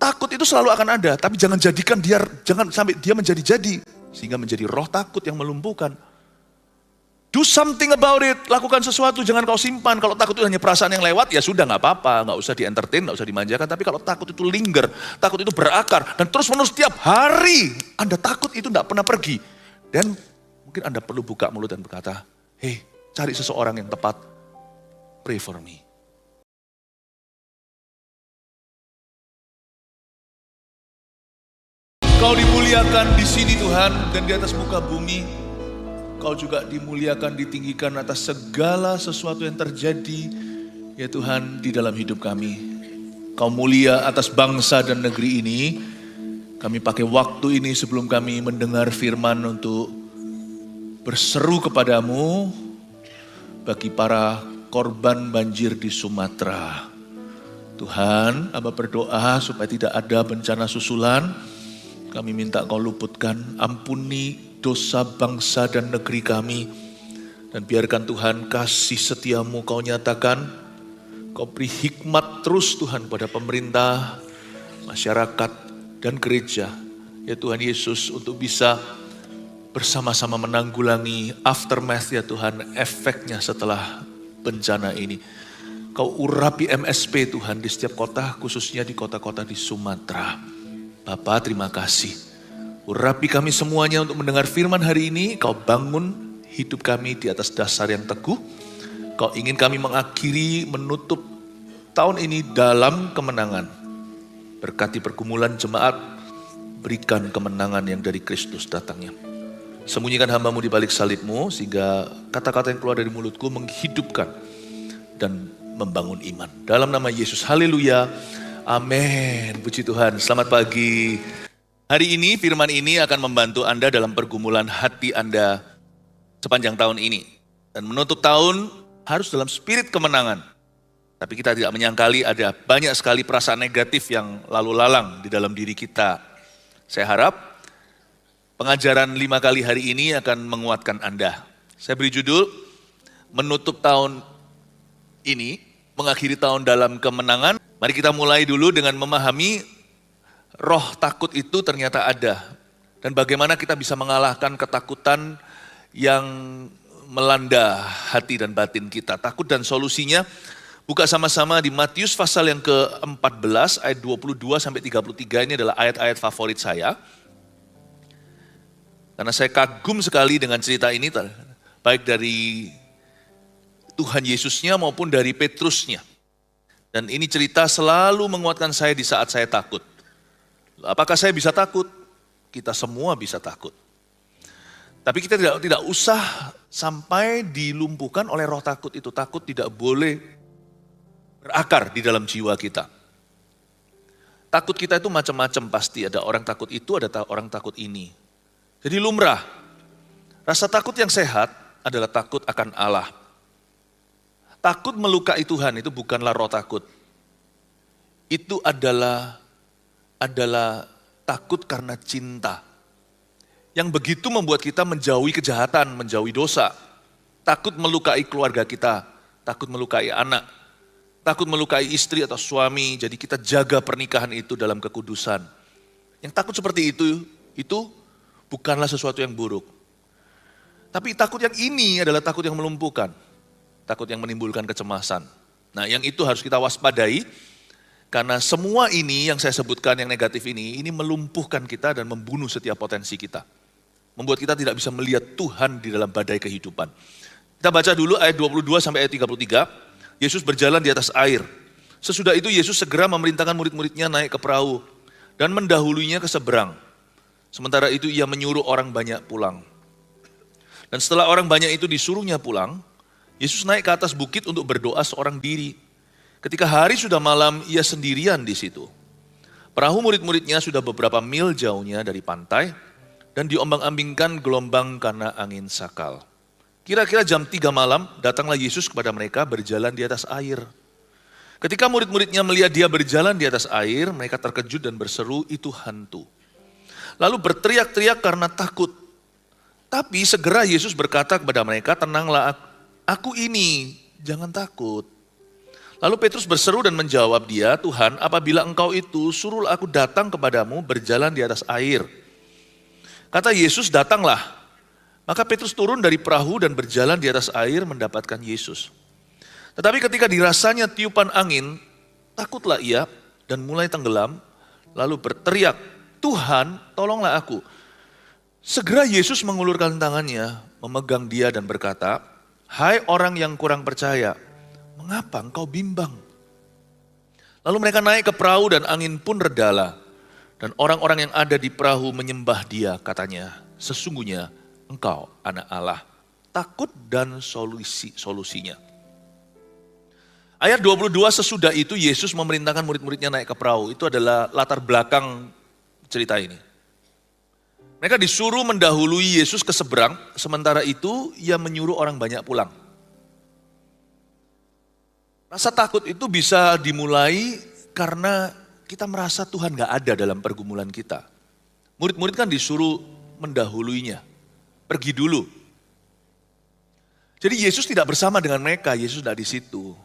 Takut itu selalu akan ada, tapi jangan sampai dia menjadi-jadi. Sehingga menjadi roh takut yang melumpuhkan. Do something about it, lakukan sesuatu, jangan kau simpan. Kalau takut itu hanya perasaan yang lewat, ya sudah gak apa-apa, gak usah di-entertain, gak usah dimanjakan. Tapi kalau takut itu linger, takut itu berakar, dan terus-menerus setiap hari Anda takut itu gak pernah pergi. Dan mungkin Anda perlu buka mulut dan berkata, hey, cari seseorang yang tepat, pray for me. Kau dimuliakan di sini Tuhan, dan di atas muka bumi, Kau juga dimuliakan, ditinggikan atas segala sesuatu yang terjadi, ya Tuhan, di dalam hidup kami. Kau mulia atas bangsa dan negeri ini. Kami pakai waktu ini sebelum kami mendengar firman untuk berseru kepadamu bagi para korban banjir di Sumatera. Tuhan, Aba berdoa supaya tidak ada bencana susulan. Kami minta Kau luputkan, ampuni dosa bangsa dan negeri kami. Dan biarkan Tuhan kasih setiamu Kau nyatakan. Kau beri hikmat terus Tuhan pada pemerintah, masyarakat, dan gereja. Ya Tuhan Yesus, untuk bisa bersama-sama menanggulangi aftermath ya Tuhan, efeknya setelah bencana ini. Kau urapi MSP Tuhan di setiap kota, khususnya di kota-kota di Sumatera. Bapa, terima kasih. Urapi kami semuanya untuk mendengar firman hari ini. Kau bangun hidup kami di atas dasar yang teguh. Kau ingin kami mengakhiri, menutup tahun ini dalam kemenangan. Berkati pergumulan jemaat, berikan kemenangan yang dari Kristus datangnya. Sembunyikan hamba-Mu di balik salib-Mu, sehingga kata-kata yang keluar dari mulutku menghidupkan dan membangun iman. Dalam nama Yesus, haleluya. Amin, puji Tuhan. Selamat pagi. Hari ini firman ini akan membantu Anda dalam pergumulan hati Anda sepanjang tahun ini. Dan menutup tahun harus dalam spirit kemenangan. Tapi kita tidak menyangkali ada banyak sekali perasaan negatif yang lalu lalang di dalam diri kita. Saya harap pengajaran 5 kali hari ini akan menguatkan Anda. Saya beri judul, menutup tahun ini, mengakhiri tahun dalam kemenangan. Mari kita mulai dulu dengan memahami roh takut itu ternyata ada. Dan bagaimana kita bisa mengalahkan ketakutan yang melanda hati dan batin kita. Takut dan solusinya, buka sama-sama di Matius pasal yang ke-14 ayat 22 sampai 33. Ini adalah ayat-ayat favorit saya. Karena saya kagum sekali dengan cerita ini, baik dari Tuhan Yesusnya maupun dari Petrusnya. Dan ini cerita selalu menguatkan saya di saat saya takut. Apakah saya bisa takut? Kita semua bisa takut. Tapi kita tidak usah sampai dilumpuhkan oleh roh takut itu. Takut tidak boleh berakar di dalam jiwa kita. Takut kita itu macam-macam pasti. Ada orang takut itu, ada orang takut ini. Jadi lumrah. Rasa takut yang sehat adalah takut akan Allah. Takut melukai Tuhan itu bukanlah roh takut. Itu adalah takut karena cinta. Yang begitu membuat kita menjauhi kejahatan, menjauhi dosa. Takut melukai keluarga kita, takut melukai anak, takut melukai istri atau suami. Jadi kita jaga pernikahan itu dalam kekudusan. Yang takut seperti itu bukanlah sesuatu yang buruk. Tapi takut yang ini adalah takut yang melumpuhkan. Takut yang menimbulkan kecemasan. Nah, yang itu harus kita waspadai, karena semua ini yang saya sebutkan yang negatif ini melumpuhkan kita dan membunuh setiap potensi kita. Membuat kita tidak bisa melihat Tuhan di dalam badai kehidupan. Kita baca dulu ayat 22 sampai ayat 33. Yesus berjalan di atas air. Sesudah itu Yesus segera memerintahkan murid-muridnya naik ke perahu dan mendahulunya ke seberang. Sementara itu ia menyuruh orang banyak pulang. Dan setelah orang banyak itu disuruhnya pulang, Yesus naik ke atas bukit untuk berdoa seorang diri. Ketika hari sudah malam, ia sendirian di situ. Perahu murid-muridnya sudah beberapa mil jauhnya dari pantai dan diombang-ambingkan gelombang karena angin sakal. Kira-kira jam 3 malam, datanglah Yesus kepada mereka berjalan di atas air. Ketika murid-muridnya melihat dia berjalan di atas air, mereka terkejut dan berseru, itu hantu. Lalu berteriak-teriak karena takut. Tapi segera Yesus berkata kepada mereka, tenanglah, aku ini, jangan takut. Lalu Petrus berseru dan menjawab dia, Tuhan, apabila engkau itu, suruhlah aku datang kepadamu berjalan di atas air. Kata Yesus, datanglah. Maka Petrus turun dari perahu dan berjalan di atas air mendapatkan Yesus. Tetapi ketika dirasanya tiupan angin, takutlah ia dan mulai tenggelam, lalu berteriak, Tuhan, tolonglah aku. Segera Yesus mengulurkan tangannya, memegang dia dan berkata, hai orang yang kurang percaya, mengapa engkau bimbang? Lalu mereka naik ke perahu dan angin pun redalah. Dan orang-orang yang ada di perahu menyembah dia, katanya, sesungguhnya engkau anak Allah. Takut dan solusinya. Ayat 22, sesudah itu Yesus memerintahkan murid-muridnya naik ke perahu. Itu adalah latar belakang cerita ini. Mereka disuruh mendahului Yesus ke seberang, sementara itu ia menyuruh orang banyak pulang. Rasa takut itu bisa dimulai karena kita merasa Tuhan gak ada dalam pergumulan kita. Murid-murid kan disuruh mendahuluinya, pergi dulu. Jadi Yesus tidak bersama dengan mereka, Yesus tidak di situ.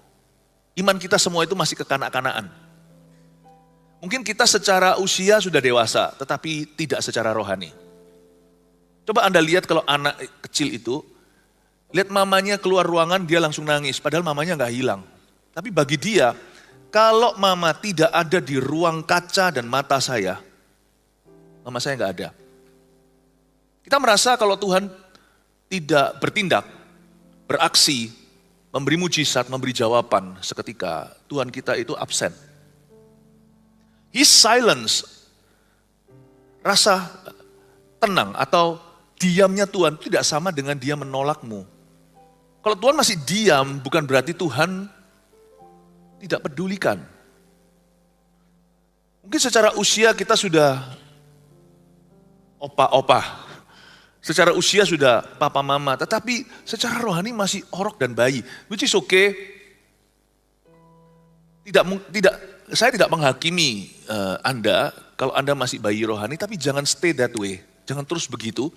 Iman kita semua itu masih kekanak-kanakan. Mungkin kita secara usia sudah dewasa, tetapi tidak secara rohani. Coba Anda lihat kalau anak kecil itu, lihat mamanya keluar ruangan dia langsung nangis, padahal mamanya gak hilang. Tapi bagi dia, kalau mama tidak ada di ruang kaca dan mata saya, mama saya gak ada. Kita merasa kalau Tuhan tidak bertindak, beraksi, memberi mujizat, memberi jawaban seketika, Tuhan kita itu absen. His silence, rasa tenang atau diamnya Tuhan tidak sama dengan dia menolakmu. Kalau Tuhan masih diam, bukan berarti Tuhan tidak pedulikan. Mungkin secara usia kita sudah opa-opa, secara usia sudah papa mama, tetapi secara rohani masih orok dan bayi. Which is okay. Saya tidak menghakimi Anda kalau Anda masih bayi rohani, tapi jangan stay that way. Jangan terus begitu.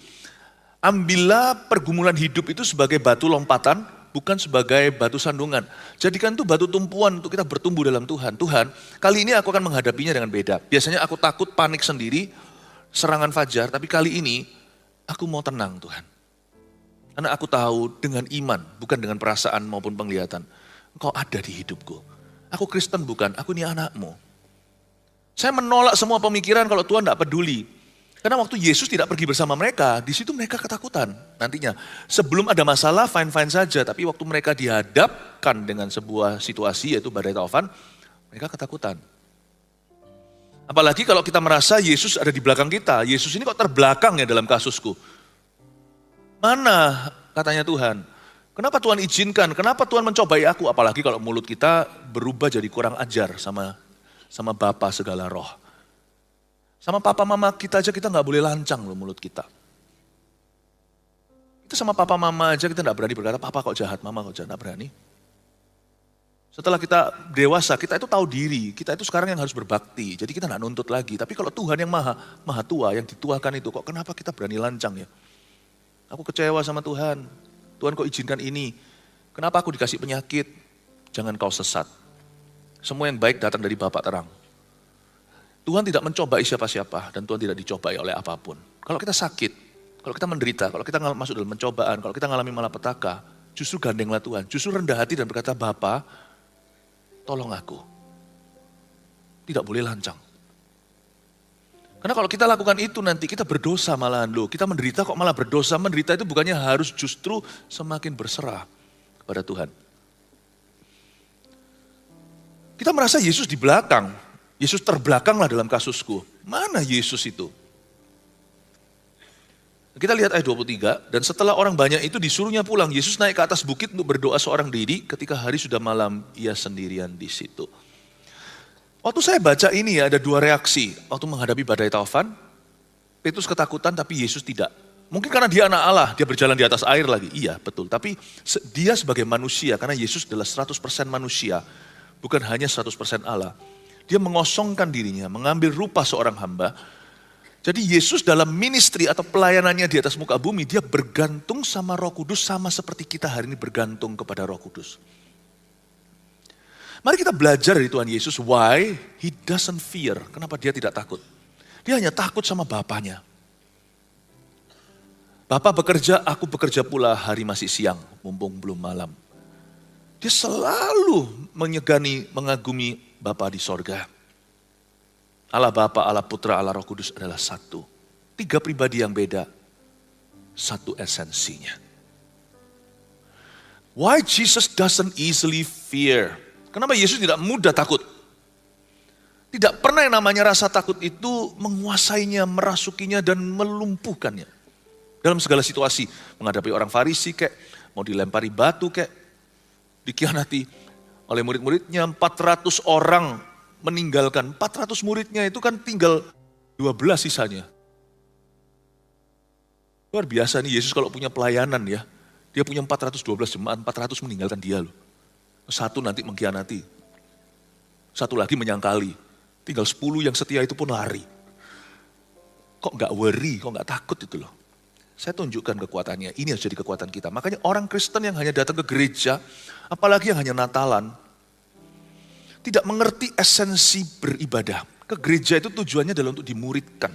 Ambillah pergumulan hidup itu sebagai batu lompatan, bukan sebagai batu sandungan. Jadikan itu batu tumpuan untuk kita bertumbuh dalam Tuhan. Tuhan, kali ini aku akan menghadapinya dengan beda. Biasanya aku takut, panik sendiri, serangan fajar, tapi kali ini aku mau tenang Tuhan. Karena aku tahu dengan iman, bukan dengan perasaan maupun penglihatan. Engkau ada di hidupku. Aku Kristen bukan, aku ini anakmu. Saya menolak semua pemikiran kalau Tuhan tidak peduli. Karena waktu Yesus tidak pergi bersama mereka, di situ mereka ketakutan nantinya. Sebelum ada masalah, fine-fine saja. Tapi waktu mereka dihadapkan dengan sebuah situasi, yaitu badai taufan, mereka ketakutan. Apalagi kalau kita merasa Yesus ada di belakang kita. Yesus ini kok terbelakang ya dalam kasusku. Mana katanya Tuhan? Kenapa Tuhan izinkan? Kenapa Tuhan mencobai aku? Apalagi kalau mulut kita berubah jadi kurang ajar sama Bapa segala roh. Sama papa mama kita aja kita gak boleh lancang loh mulut kita. Kita sama papa mama aja kita gak berani berkata, papa kok jahat, mama kok jahat, gak berani. Setelah kita dewasa, kita itu tahu diri, kita itu sekarang yang harus berbakti. Jadi kita gak nuntut lagi. Tapi kalau Tuhan yang maha tua, yang dituakan itu, kok kenapa kita berani lancang ya? Aku kecewa sama Tuhan. Tuhan kok izinkan ini? Kenapa aku dikasih penyakit? Jangan kau sesat. Semua yang baik datang dari Bapa terang. Tuhan tidak mencobai siapa-siapa dan Tuhan tidak dicobai oleh apapun. Kalau kita sakit, kalau kita menderita, kalau kita masuk dalam pencobaan, kalau kita mengalami malapetaka, justru gandenglah Tuhan. Justru rendah hati dan berkata, Bapa, tolong aku. Tidak boleh lancang. Karena kalau kita lakukan itu nanti kita berdosa malahan loh. Kita menderita kok malah berdosa. Menderita itu bukannya harus justru semakin berserah kepada Tuhan. Kita merasa Yesus di belakang. Yesus terbelakanglah dalam kasusku. Mana Yesus itu? Kita lihat ayat 23. Dan setelah orang banyak itu disuruhnya pulang. Yesus naik ke atas bukit untuk berdoa seorang diri. Ketika hari sudah malam, ia sendirian di situ. Waktu saya baca ini ya, ada dua reaksi. Waktu menghadapi badai taufan, Petrus ketakutan tapi Yesus tidak. Mungkin karena dia anak Allah, dia berjalan di atas air lagi. Iya betul, tapi dia sebagai manusia, karena Yesus adalah 100% manusia. Bukan hanya 100% Allah. Dia mengosongkan dirinya, mengambil rupa seorang hamba. Jadi Yesus dalam ministry atau pelayanannya di atas muka bumi, dia bergantung sama Roh Kudus sama seperti kita hari ini bergantung kepada Roh Kudus. Mari kita belajar dari Tuhan Yesus, why he doesn't fear. Kenapa dia tidak takut? Dia hanya takut sama Bapaknya. Bapa bekerja, aku bekerja pula, hari masih siang, mumpung belum malam. Dia selalu mengagumi Bapa di sorga. Allah Bapa, Allah Putra, Allah Roh Kudus adalah satu. 3 pribadi yang beda, satu esensinya. Why Jesus doesn't easily fear? Kenapa Yesus tidak mudah takut? Tidak pernah yang namanya rasa takut itu menguasainya, merasukinya dan melumpuhkannya. Dalam segala situasi, menghadapi orang Farisi kayak, mau dilempari batu kayak, dikhianati oleh murid-muridnya, 400 orang meninggalkan. 400 muridnya itu kan tinggal 12 sisanya. Luar biasa nih Yesus kalau punya pelayanan ya. Dia punya 412 jemaat, 400 meninggalkan dia loh. Satu nanti mengkhianati. Satu lagi menyangkali. Tinggal 10 yang setia itu pun lari. Kok gak worry, kok gak takut itu loh. Saya tunjukkan kekuatannya, ini harus jadi kekuatan kita. Makanya orang Kristen yang hanya datang ke gereja, apalagi yang hanya Natalan, tidak mengerti esensi beribadah. Ke gereja itu tujuannya adalah untuk dimuridkan.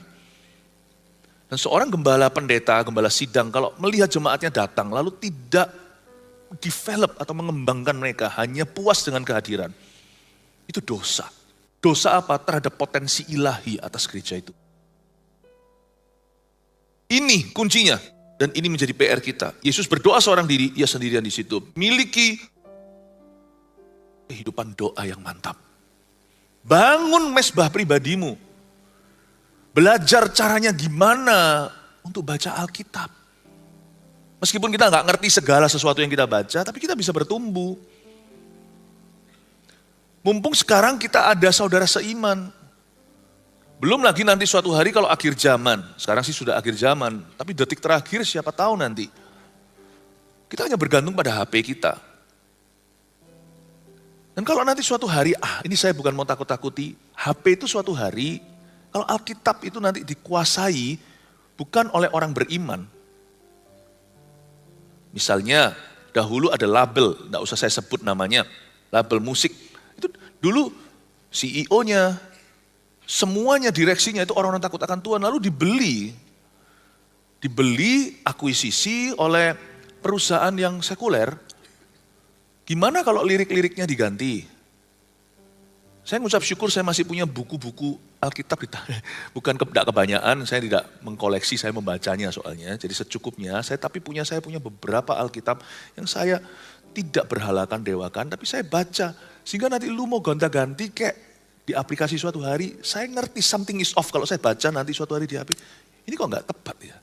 Dan seorang gembala pendeta, gembala sidang, kalau melihat jemaatnya datang, lalu tidak develop atau mengembangkan mereka, hanya puas dengan kehadiran. Itu dosa. Dosa apa? Terhadap potensi ilahi atas gereja itu. Ini kuncinya. Dan ini menjadi PR kita. Yesus berdoa seorang diri, ia sendirian di situ. Miliki kehidupan doa yang mantap. Bangun mesbah pribadimu. Belajar caranya gimana untuk baca Alkitab. Meskipun kita nggak ngerti segala sesuatu yang kita baca, tapi kita bisa bertumbuh. Mumpung sekarang kita ada saudara seiman. Belum lagi nanti suatu hari kalau akhir zaman. Sekarang sih sudah akhir zaman. Tapi detik terakhir siapa tahu nanti. Kita hanya bergantung pada HP kita. Dan kalau nanti suatu hari, ini saya bukan mau takut-takuti. HP itu suatu hari, kalau Alkitab itu nanti dikuasai bukan oleh orang beriman. Misalnya dahulu ada label, enggak usah saya sebut namanya, label musik. Itu dulu CEO-nya, semuanya direksinya itu orang-orang takut akan Tuhan, lalu dibeli akuisisi oleh perusahaan yang sekuler. Gimana kalau lirik-liriknya diganti? Saya mengucap syukur saya masih punya buku-buku Alkitab, bukan tidak kebanyakan, saya tidak mengkoleksi, saya membacanya soalnya, jadi secukupnya. Saya punya beberapa Alkitab yang saya tidak berhalakan dewakan, tapi saya baca, sehingga nanti lu mau gonta-ganti kayak di aplikasi suatu hari, saya ngerti something is off kalau saya baca nanti suatu hari di HP, ini kok nggak tepat ya.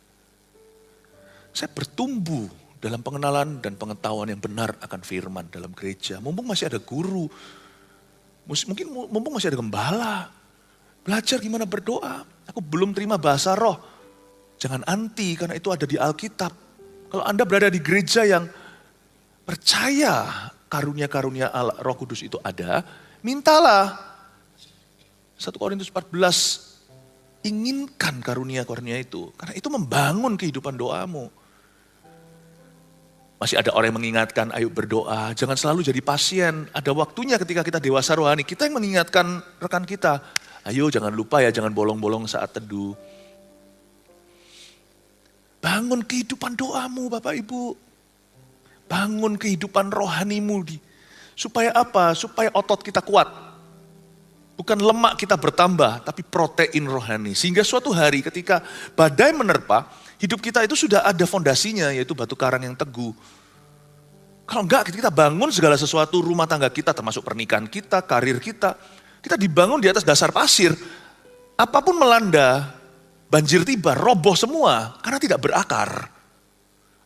Saya bertumbuh dalam pengenalan dan pengetahuan yang benar akan firman dalam gereja. Mumpung masih ada guru, mumpung masih ada gembala, belajar gimana berdoa. Aku belum terima bahasa roh, jangan anti karena itu ada di Alkitab. Kalau Anda berada di gereja yang percaya karunia-karunia Allah, Roh Kudus itu ada, mintalah. 1 Korintus 14, inginkan karunia-karunia itu. Karena itu membangun kehidupan doamu. Masih ada orang yang mengingatkan, ayo berdoa, jangan selalu jadi pasien. Ada waktunya ketika kita dewasa rohani, kita yang mengingatkan rekan kita. Ayo jangan lupa ya, jangan bolong-bolong saat teduh. Bangun kehidupan doamu Bapak Ibu. Bangun kehidupan rohanimu. Supaya apa? Supaya otot kita kuat. Bukan lemak kita bertambah, tapi protein rohani. Sehingga suatu hari ketika badai menerpa, hidup kita itu sudah ada fondasinya, yaitu batu karang yang teguh. Kalau enggak, kita bangun segala sesuatu, rumah tangga kita, termasuk pernikahan kita, karir kita dibangun di atas dasar pasir. Apapun melanda, banjir tiba, roboh semua, karena tidak berakar.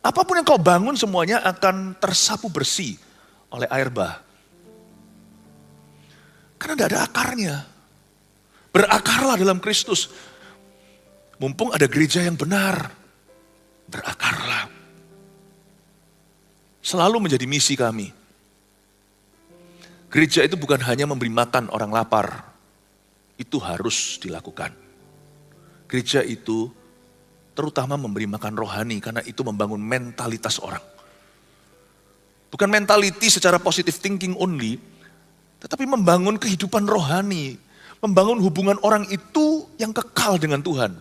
Apapun yang kau bangun semuanya akan tersapu bersih oleh air bah. Karena tidak ada akarnya. Berakarlah dalam Kristus. Mumpung ada gereja yang benar, berakarlah. Selalu menjadi misi kami. Gereja itu bukan hanya memberi makan orang lapar. Itu harus dilakukan. Gereja itu terutama memberi makan rohani karena itu membangun mentalitas orang. Bukan mentality secara positive thinking only, tetapi membangun kehidupan rohani, membangun hubungan orang itu yang kekal dengan Tuhan,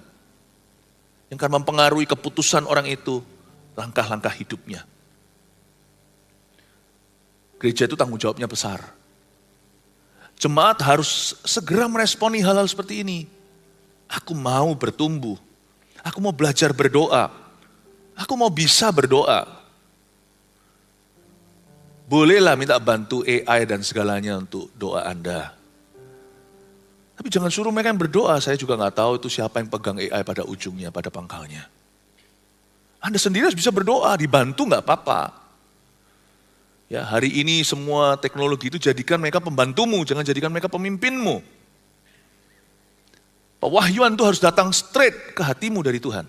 yang akan mempengaruhi keputusan orang itu, langkah-langkah hidupnya. Gereja itu tanggung jawabnya besar. Jemaat harus segera meresponi hal-hal seperti ini. Aku mau bertumbuh, aku mau belajar berdoa, aku mau bisa berdoa. Bolehlah minta bantu AI dan segalanya untuk doa Anda. Tapi jangan suruh mereka yang berdoa, saya juga nggak tahu itu siapa yang pegang AI pada ujungnya, pada pangkalnya. Anda sendiri harus bisa berdoa, dibantu nggak apa-apa. Ya, hari ini semua teknologi itu jadikan mereka pembantumu, jangan jadikan mereka pemimpinmu. Pewahyuan itu harus datang straight ke hatimu dari Tuhan.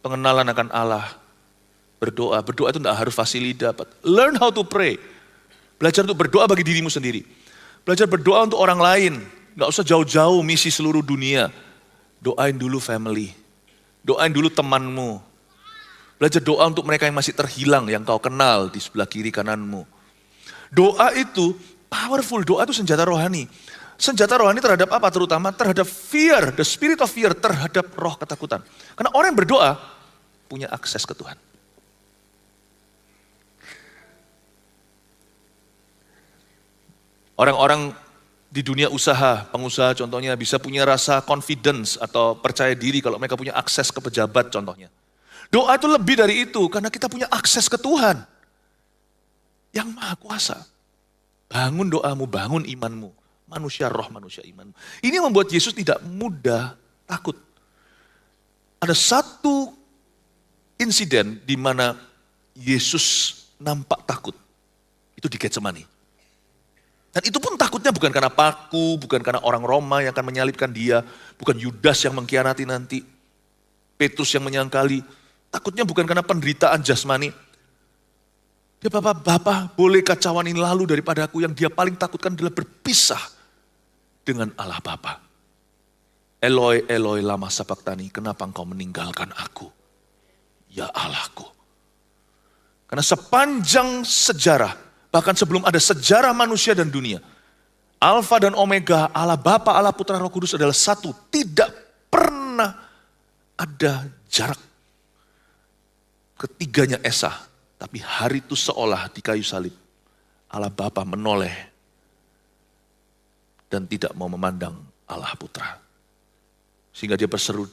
Pengenalan akan Allah, berdoa itu tidak harus fasili dapat. Learn how to pray. Belajar untuk berdoa bagi dirimu sendiri. Belajar berdoa untuk orang lain. Gak usah jauh-jauh misi seluruh dunia. Doain dulu family. Doain dulu temanmu. Belajar doa untuk mereka yang masih terhilang, yang kau kenal di sebelah kiri kananmu. Doa itu powerful, doa itu senjata rohani. Senjata rohani terhadap apa? Terutama terhadap fear, the spirit of fear, terhadap roh ketakutan. Karena orang yang berdoa punya akses ke Tuhan. Orang-orang di dunia usaha, pengusaha contohnya bisa punya rasa confidence atau percaya diri kalau mereka punya akses ke pejabat contohnya. Doa itu lebih dari itu karena kita punya akses ke Tuhan yang maha kuasa. Bangun doamu, bangun imanmu. Manusia roh, manusia imanmu. Ini yang membuat Yesus tidak mudah takut. Ada satu insiden di mana Yesus nampak takut. Itu di Getsemani. Dan itu pun takutnya bukan karena paku, bukan karena orang Roma yang akan menyalibkan dia, bukan Yudas yang mengkhianati nanti, Petrus yang menyangkali. Takutnya bukan karena penderitaan jasmani. Dia Bapak, boleh kacauan ini lalu daripada aku? Yang dia paling takutkan adalah berpisah dengan Allah Bapa. Eloi, Eloi, lama sabachthani, kenapa engkau meninggalkan aku? Ya Allahku. Karena sepanjang sejarah, bahkan sebelum ada sejarah manusia dan dunia, Alfa dan Omega, Allah Bapa, Allah Putra, Roh Kudus adalah satu. Tidak pernah ada jarak. Ketiganya esa, tapi hari itu seolah di kayu salib, Allah Bapa menoleh dan tidak mau memandang Allah Putra. Sehingga dia berseru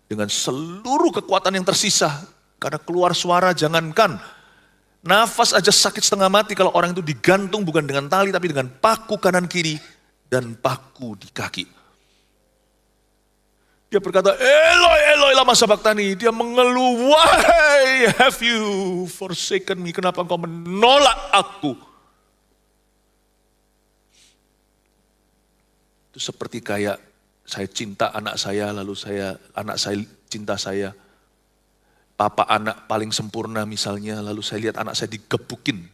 dengan seluruh kekuatan yang tersisa, karena keluar suara jangankan, nafas aja sakit setengah mati kalau orang itu digantung bukan dengan tali tapi dengan paku kanan kiri dan paku di kaki. Dia berkata, Eloi, Eloi, lama sabachthani. Dia mengeluh, why have you forsaken me? Kenapa engkau menolak aku? Itu seperti kayak saya cinta anak saya, lalu anak saya cinta saya. Papa anak paling sempurna misalnya, lalu saya lihat anak saya digebukin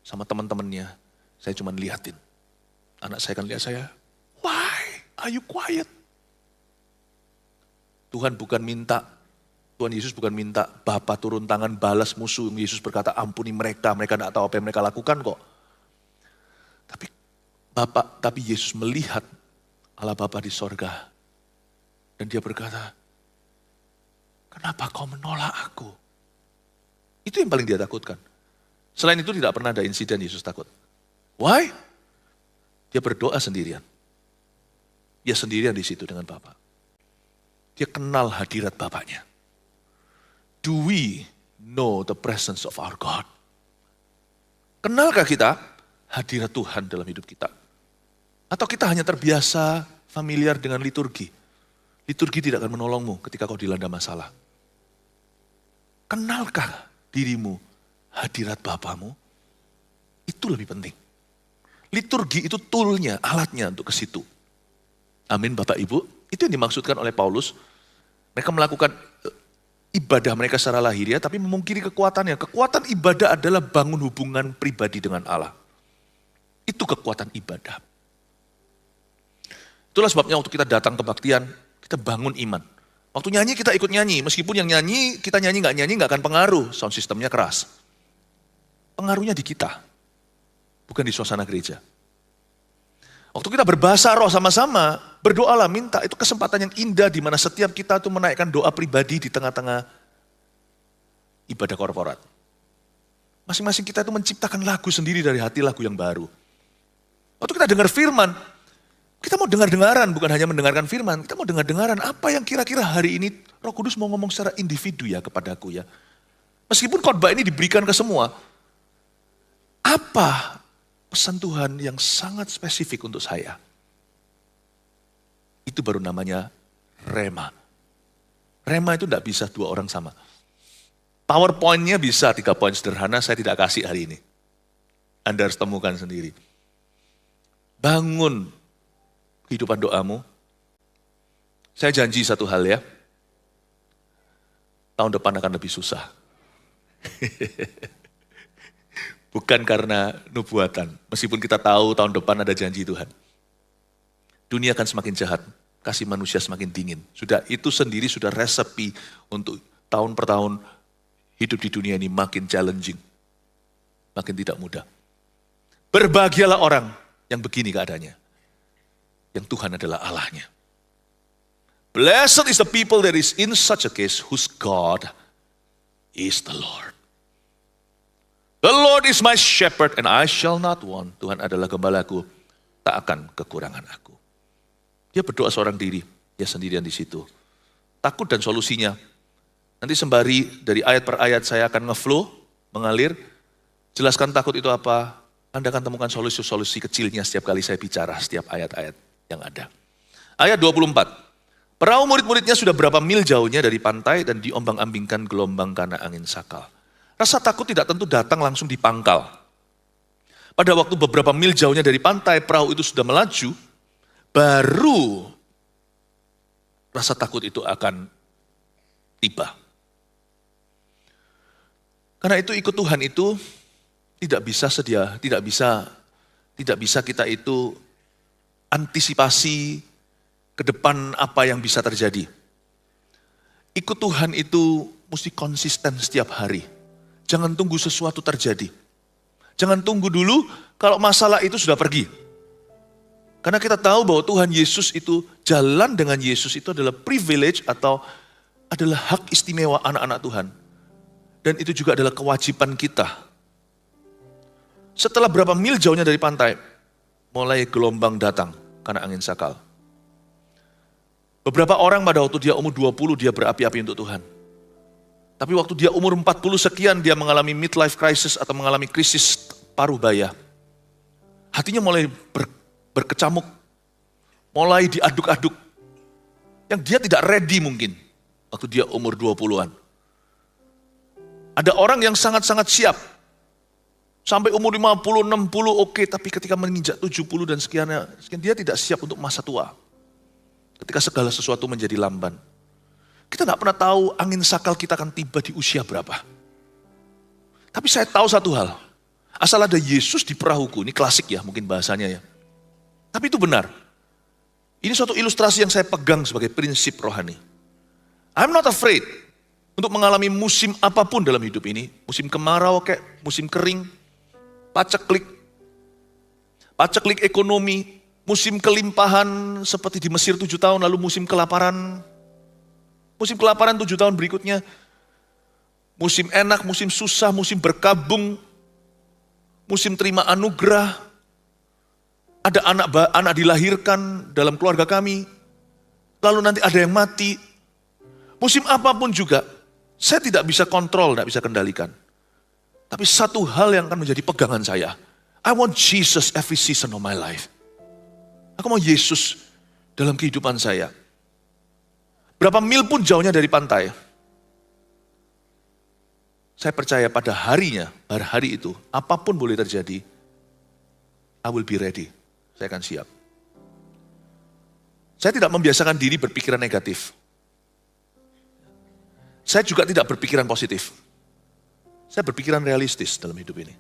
sama teman-temannya. Saya cuma liatin. Anak saya kan lihat saya, why are you quiet? Tuhan Yesus bukan minta Bapa turun tangan balas musuh. Yesus berkata ampuni mereka tidak tahu apa yang mereka lakukan kok. Tapi Yesus melihat Allah Bapa di sorga. Dan dia berkata, kenapa kau menolak aku? Itu yang paling dia takutkan. Selain itu tidak pernah ada insiden Yesus takut. Why? Dia berdoa sendirian. Dia sendirian di situ dengan Bapa. Dia kenal hadirat Bapaknya. Do we know the presence of our God? Kenalkah kita hadirat Tuhan dalam hidup kita? Atau kita hanya terbiasa familiar dengan liturgi? Liturgi tidak akan menolongmu ketika kau dilanda masalah. Kenalkah dirimu hadirat Bapamu? Itu lebih penting. Liturgi itu toolnya, alatnya untuk ke situ. Amin Bapak Ibu. Itu yang dimaksudkan oleh Paulus. Mereka melakukan ibadah mereka secara lahiriah, tapi memungkiri kekuatannya. Kekuatan ibadah adalah bangun hubungan pribadi dengan Allah. Itu kekuatan ibadah. Itulah sebabnya waktu kita datang kebaktian, kita bangun iman. Waktu nyanyi kita ikut nyanyi, meskipun yang nyanyi, kita nyanyi nggak akan pengaruh, sound systemnya keras. Pengaruhnya di kita. bukan di suasana gereja. Waktu kita berbahasa roh sama-sama, berdoalah, minta. Itu kesempatan yang indah di mana setiap kita tuh menaikkan doa pribadi di tengah-tengah ibadah korporat. Masing-masing kita itu menciptakan lagu sendiri dari hati, lagu yang baru. Waktu kita dengar firman, kita mau dengar-dengaran, bukan hanya mendengarkan firman. Kita mau dengar-dengaran apa yang kira-kira hari ini Roh Kudus mau ngomong secara individu ya kepadaku ya. Meskipun khotbah ini diberikan ke semua, apa pesan Tuhan yang sangat spesifik untuk saya? Itu baru namanya rema. Rema itu tidak bisa dua orang sama. PowerPoint-nya bisa 3 poin sederhana, saya tidak kasih hari ini. Anda harus temukan sendiri. Bangun kehidupan doamu. Saya janji satu hal ya. Tahun depan akan lebih susah. Bukan karena nubuatan. Meskipun kita tahu tahun depan ada janji Tuhan. Dunia akan semakin jahat. Kasih manusia semakin dingin. Sudah itu sendiri sudah resepi untuk tahun per tahun hidup di dunia ini makin challenging. Makin tidak mudah. Berbahagialah orang yang begini keadaannya. Yang Tuhan adalah Allahnya. Blessed is the people that is in such a case whose God is the Lord. The Lord is my shepherd and I shall not want. Tuhan adalah gembalaku, tak akan kekurangan aku. Dia berdoa seorang diri, dia sendirian di situ. Takut dan solusinya. Nanti sembari dari ayat per ayat saya akan ngeflow, mengalir. Jelaskan takut itu apa. Anda akan temukan solusi-solusi kecilnya setiap kali saya bicara, setiap ayat-ayat yang ada. Ayat 24. Perahu murid-muridnya sudah berapa mil jauhnya dari pantai dan diombang-ambingkan gelombang karena angin sakal. Rasa takut tidak tentu datang langsung di pangkal. Pada waktu beberapa mil jauhnya dari pantai, perahu itu sudah melaju, baru rasa takut itu akan tiba. Karena itu ikut Tuhan itu tidak bisa kita itu antisipasi ke depan apa yang bisa terjadi. Ikut Tuhan itu mesti konsisten setiap hari. Jangan tunggu sesuatu terjadi. Jangan tunggu dulu kalau masalah itu sudah pergi. Karena kita tahu bahwa Tuhan Yesus itu, jalan dengan Yesus itu adalah privilege atau adalah hak istimewa anak-anak Tuhan. Dan itu juga adalah kewajiban kita. Setelah berapa mil jauhnya dari pantai, mulai gelombang datang karena angin sakal. Beberapa orang pada waktu dia umur 20 dia berapi-api untuk Tuhan. Tapi waktu dia umur 40 sekian dia mengalami midlife crisis atau mengalami krisis paruh baya. Hatinya mulai berkecamuk, mulai diaduk-aduk. Yang dia tidak ready mungkin waktu dia umur 20-an. Ada orang yang sangat-sangat siap. Sampai umur 50, 60 oke, tapi ketika menginjak 70 dan sekian dia tidak siap untuk masa tua. Ketika segala sesuatu menjadi lamban. Kita tidak pernah tahu angin sakal kita akan tiba di usia berapa. Tapi saya tahu satu hal. Asal ada Yesus di perahuku, ini klasik ya mungkin bahasanya ya. Tapi itu benar. Ini suatu ilustrasi yang saya pegang sebagai prinsip rohani. I'm not afraid untuk mengalami musim apapun dalam hidup ini. Musim kemarau kayak, musim kering, paceklik ekonomi, musim kelimpahan seperti di Mesir 7 tahun, lalu musim kelaparan. Musim kelaparan 7 tahun berikutnya, musim enak, musim susah, musim berkabung, musim terima anugerah. Ada anak dilahirkan dalam keluarga kami, lalu nanti ada yang mati. Musim apapun juga, saya tidak bisa kontrol, tidak bisa kendalikan. Tapi satu hal yang akan menjadi pegangan saya, I want Jesus every season of my life. Aku mau Yesus dalam kehidupan saya. Berapa mil pun jauhnya dari pantai. Saya percaya pada hari itu, apapun boleh terjadi, I will be ready. Saya akan siap. Saya tidak membiasakan diri berpikiran negatif. Saya juga tidak berpikiran positif. Saya berpikiran realistis dalam hidup ini.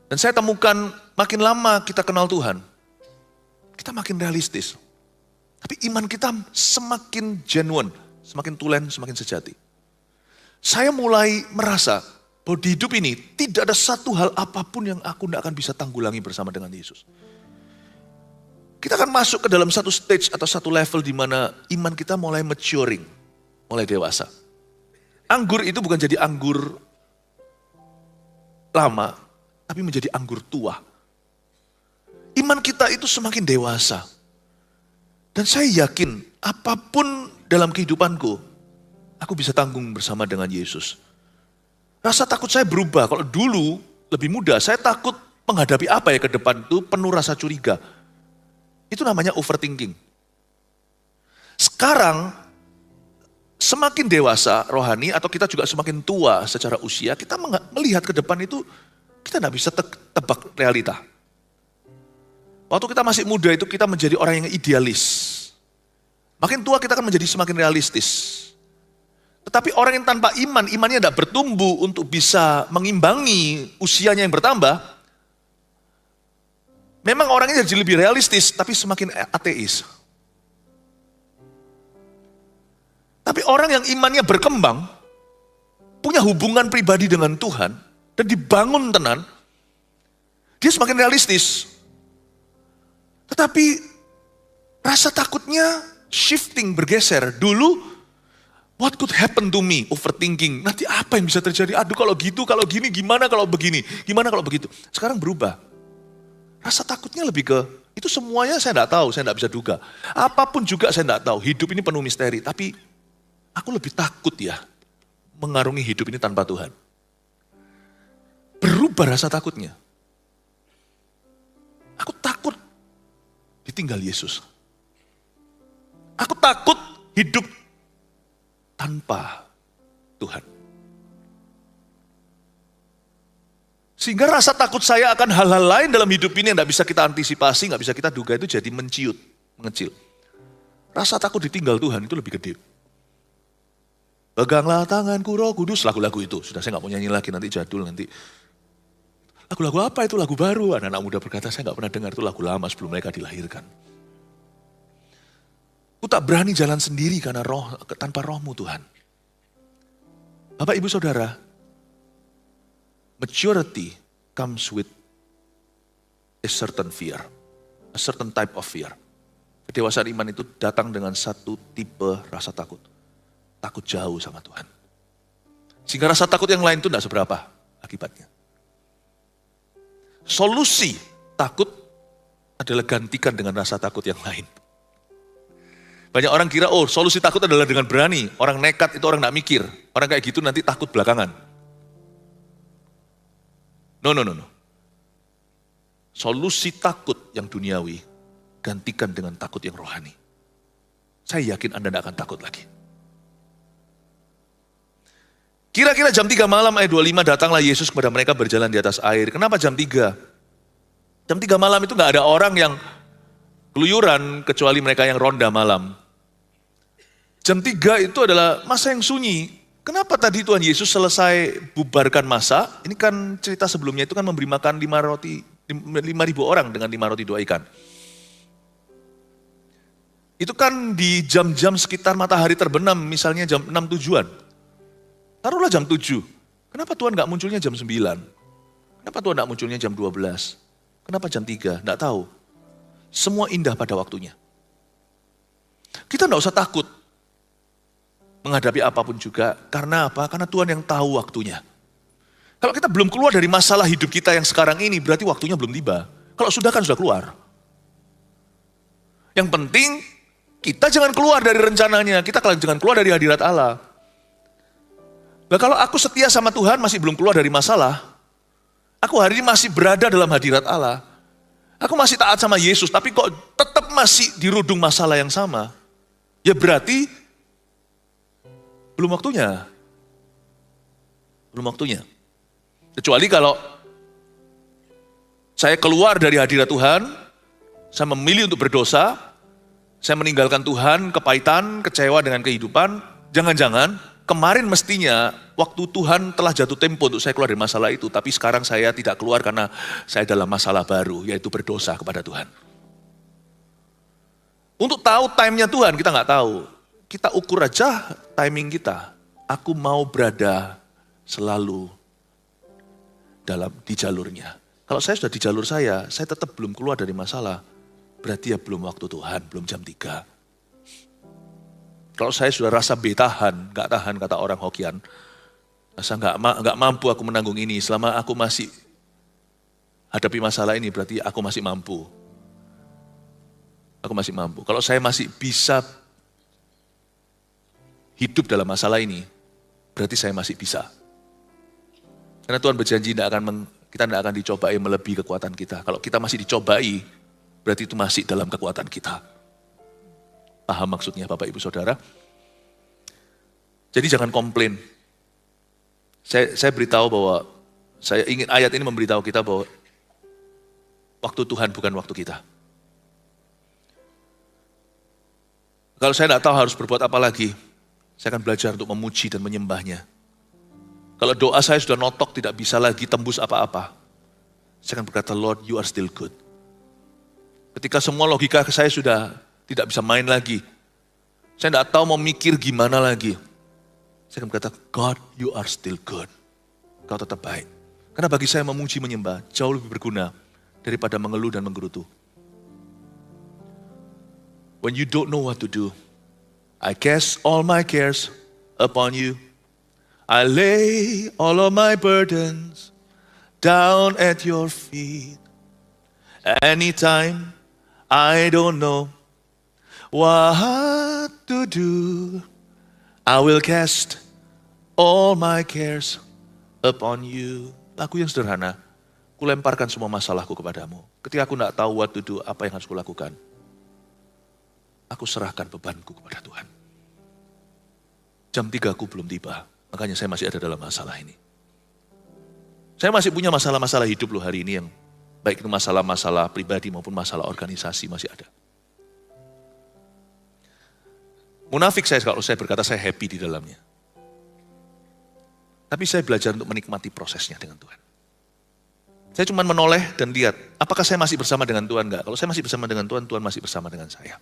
Dan saya temukan makin lama kita kenal Tuhan, kita makin realistis. Tapi iman kita semakin genuine, semakin tulen, semakin sejati. Saya mulai merasa Bahwa di hidup ini tidak ada satu hal apapun yang aku tidak akan bisa tanggulangi bersama dengan Yesus. Kita akan masuk ke dalam satu stage atau satu level di mana iman kita mulai maturing, mulai dewasa. Anggur itu bukan jadi anggur lama, tapi menjadi anggur tua. Iman kita itu semakin dewasa. Dan saya yakin apapun dalam kehidupanku, aku bisa tanggung bersama dengan Yesus. Rasa takut saya berubah. Kalau dulu lebih muda, saya takut menghadapi apa ya ke depan itu penuh rasa curiga. Itu namanya overthinking. Sekarang semakin dewasa rohani atau kita juga semakin tua secara usia, kita melihat ke depan itu kita tidak bisa tebak realita. Waktu kita masih muda itu kita menjadi orang yang idealis. Makin tua kita akan menjadi semakin realistis. Tetapi orang yang tanpa iman, imannya tidak bertumbuh untuk bisa mengimbangi usianya yang bertambah. Memang orangnya jadi lebih realistis, tapi semakin ateis. Tapi orang yang imannya berkembang, punya hubungan pribadi dengan Tuhan, dan dibangun tenan, dia semakin realistis. Tetapi rasa takutnya shifting, bergeser. Dulu, what could happen to me? Overthinking. Nanti apa yang bisa terjadi? Aduh kalau gitu, kalau gini, gimana kalau begini? Gimana kalau begitu? Sekarang berubah. Rasa takutnya lebih ke, itu semuanya saya tidak tahu, saya tidak bisa duga. Apapun juga saya tidak tahu, hidup ini penuh misteri. Tapi aku lebih takut ya, mengarungi hidup ini tanpa Tuhan. Berubah rasa takutnya. Aku takut ditinggal Yesus. Aku takut hidup tanpa Tuhan. Sehingga rasa takut saya akan hal-hal lain dalam hidup ini yang tidak bisa kita antisipasi, nggak bisa kita duga itu jadi menciut, mengecil. Rasa takut ditinggal Tuhan itu lebih gede. Peganglah tanganku Roh Kudus, lagu-lagu itu. Sudah saya nggak mau nyanyi lagi, nanti jadul nanti. Lagu-lagu apa itu? Lagu baru. Anak-anak muda berkata, saya nggak pernah dengar itu lagu lama sebelum mereka dilahirkan. Aku tak berani jalan sendiri karena tanpa rohmu Tuhan. Bapak ibu saudara, maturity comes with a certain fear, a certain type of fear. Kedewasaan iman itu datang dengan satu tipe rasa takut. Takut jauh sama Tuhan. Sehingga rasa takut yang lain itu tidak seberapa akibatnya. Solusi takut adalah gantikan dengan rasa takut yang lain. Banyak orang kira, oh solusi takut adalah dengan berani. Orang nekat itu orang tidak mikir. Orang kayak gitu nanti takut belakangan. No. Solusi takut yang duniawi, gantikan dengan takut yang rohani. Saya yakin Anda tidak akan takut lagi. Kira-kira jam 3 malam ayat 25 datanglah Yesus kepada mereka berjalan di atas air. Kenapa jam 3? Jam 3 malam itu gak ada orang yang keluyuran kecuali mereka yang ronda malam. Jam 3 itu adalah masa yang sunyi. Kenapa tadi Tuhan Yesus selesai bubarkan masa? Ini kan cerita sebelumnya itu kan memberi makan 5.000 orang dengan 5 roti 2 ikan. Itu kan di jam-jam sekitar matahari terbenam, misalnya jam 6 tujuan. Taruhlah jam 7. Kenapa Tuhan gak munculnya jam 9? Kenapa Tuhan gak munculnya jam 12? Kenapa jam 3? Nggak tahu. Semua indah pada waktunya. Kita nggak usah takut menghadapi apapun juga. Karena apa? Karena Tuhan yang tahu waktunya. Kalau kita belum keluar dari masalah hidup kita yang sekarang ini, berarti waktunya belum tiba. Kalau sudah kan sudah keluar. Yang penting, kita jangan keluar dari rencananya. Kita jangan keluar dari hadirat Allah. Nah, kalau aku setia sama Tuhan masih belum keluar dari masalah, aku hari ini masih berada dalam hadirat Allah. Aku masih taat sama Yesus, tapi kok tetap masih dirudung masalah yang sama. Ya berarti belum waktunya. Belum waktunya. Kecuali kalau saya keluar dari hadirat Tuhan, saya memilih untuk berdosa, saya meninggalkan Tuhan, kepahitan, kecewa dengan kehidupan, jangan-jangan kemarin mestinya waktu Tuhan telah jatuh tempo untuk saya keluar dari masalah itu, tapi sekarang saya tidak keluar karena saya dalam masalah baru, yaitu berdosa kepada Tuhan. Untuk tahu time-nya Tuhan, kita nggak tahu. Kita ukur aja timing kita. Aku mau berada selalu di jalurnya. Kalau saya sudah di jalur saya tetap belum keluar dari masalah, berarti ya belum waktu Tuhan, belum jam 3. Kalau saya sudah rasa nggak tahan kata orang Hokian, rasa nggak mampu aku menanggung ini, selama aku masih hadapi masalah ini berarti aku masih mampu. Aku masih mampu. Kalau saya masih bisa hidup dalam masalah ini, berarti saya masih bisa. Karena Tuhan berjanji kita tidak akan dicobai melebihi kekuatan kita. Kalau kita masih dicobai, berarti itu masih dalam kekuatan kita. Paham maksudnya Bapak Ibu Saudara? Jadi jangan komplain. Saya beritahu bahwa, saya ingin ayat ini memberitahu kita bahwa waktu Tuhan bukan waktu kita. Kalau saya tidak tahu harus berbuat apa lagi, saya akan belajar untuk memuji dan menyembahnya. Kalau doa saya sudah notok, tidak bisa lagi tembus apa-apa, saya akan berkata, Lord, you are still good. Ketika semua logika saya sudah tidak bisa main lagi, saya tidak tahu mau mikir gimana lagi, saya akan berkata, God, you are still good. Kau tetap baik. Karena bagi saya memuji menyembah jauh lebih berguna daripada mengeluh dan menggerutu. When you don't know what to do, I cast all my cares upon you. I lay all of my burdens down at your feet. Anytime I don't know what to do, I will cast all my cares upon you. Lagu yang sederhana, kulemparkan semua masalahku kepadamu. Ketika aku tidak tahu what to do, apa yang harus kulakukan, aku serahkan bebanku kepada Tuhan. Jam 3 aku belum tiba, makanya saya masih ada dalam masalah ini. Saya masih punya masalah-masalah hidup loh hari ini, yang baik itu masalah-masalah pribadi maupun masalah organisasi masih ada. Munafik saya kalau saya berkata saya happy di dalamnya. Tapi saya belajar untuk menikmati prosesnya dengan Tuhan. Saya cuma menoleh dan lihat, apakah saya masih bersama dengan Tuhan enggak? Kalau saya masih bersama dengan Tuhan, Tuhan masih bersama dengan saya.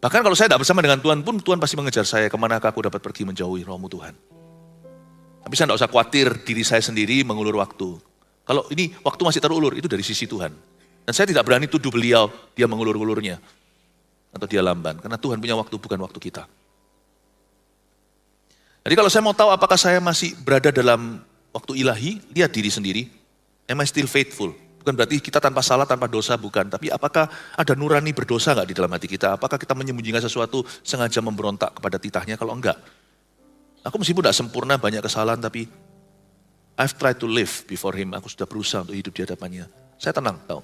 Bahkan kalau saya tidak bersama dengan Tuhan pun, Tuhan pasti mengejar saya, kemanakah aku dapat pergi menjauhi rohmu Tuhan. Tapi saya tidak usah khawatir diri saya sendiri mengulur waktu. Kalau ini waktu masih terulur, itu dari sisi Tuhan. Dan saya tidak berani tuduh beliau, dia mengulur-ulurnya. Atau dia lamban, karena Tuhan punya waktu, bukan waktu kita. Jadi kalau saya mau tahu apakah saya masih berada dalam waktu ilahi, lihat diri sendiri. Am I still faithful? Bukan berarti kita tanpa salah, tanpa dosa, bukan. Tapi apakah ada nurani berdosa enggak di dalam hati kita? Apakah kita menyembunyikan sesuatu, sengaja memberontak kepada titahnya? Kalau enggak, aku meskipun tidak sempurna, banyak kesalahan, tapi I've tried to live before Him. Aku sudah berusaha untuk hidup di hadapannya. Saya tenang, tahu.